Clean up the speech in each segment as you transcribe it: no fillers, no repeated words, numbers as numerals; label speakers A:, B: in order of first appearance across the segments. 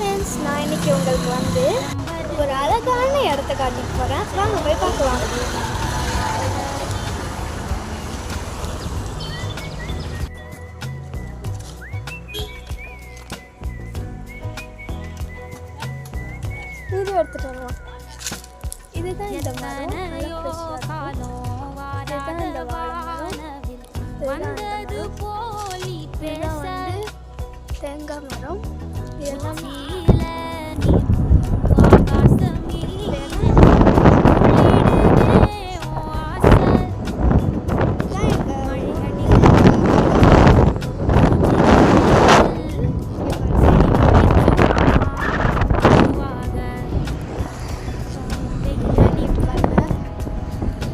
A: Friends, நான் இன்னைக்கு உங்களுக்கு ஒரு அழகான இடத்த காட்டிட்டு போகிறேன். வாங்க போய் பார்க்கலாம். வீடியோ எடுத்துட்டு வரலாம். இதுதான் இந்த மரம். இதுதான் இந்த வாழைமரம். தேங்காய் மரம். இதெல்லாம்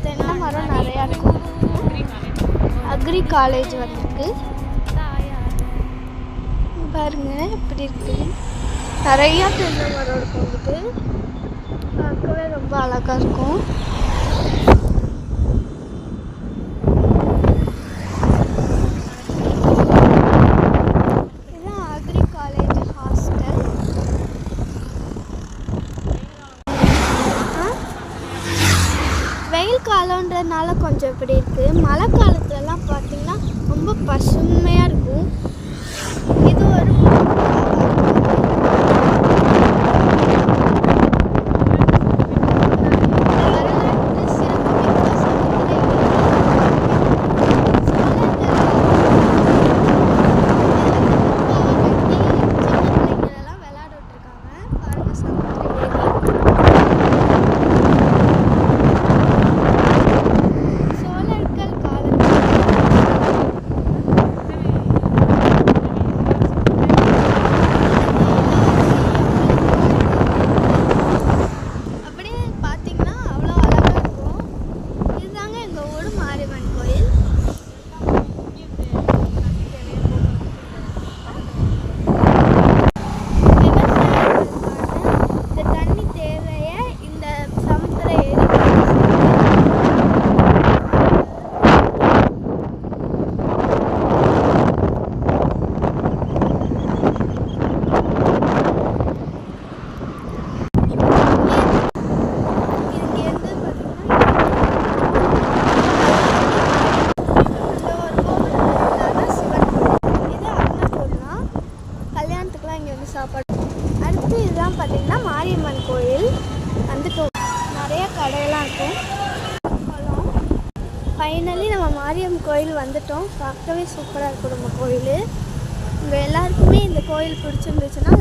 A: தென்னை மரம் நிறையா இருக்கும். அக்ரி காலேஜ் வந்திருக்கு பாருங்க, எப்படி இருக்கு. நிறையா தென்னை மரம் இருக்கும். வந்துட்டு பார்க்கவே ரொம்ப அழகாக இருக்கும். இதுதான் அக்ரி காலேஜ் ஹாஸ்டல். வெயில் காலன்றதுனால கொஞ்சம் இப்படி இருக்குது. மழை காலத்துலலாம் பார்த்தீங்கன்னா ரொம்ப பசுமையாக இருக்கும். இது ஒரு சாப்பாடு. அடுத்து இதுதான் பார்த்தீங்கன்னா மாரியம்மன் கோயில். வந்துட்டோம். நிறைய கடையெல்லாம் இருக்கும். ஃபைனலி நம்ம மாரியம்மன் கோயில் வந்துட்டோம். பார்க்கவே சூப்பராக இருக்கும் நம்ம கோயில். உங்கள் எல்லாருக்குமே இந்த கோயில் பிடிச்சிருந்துச்சுன்னா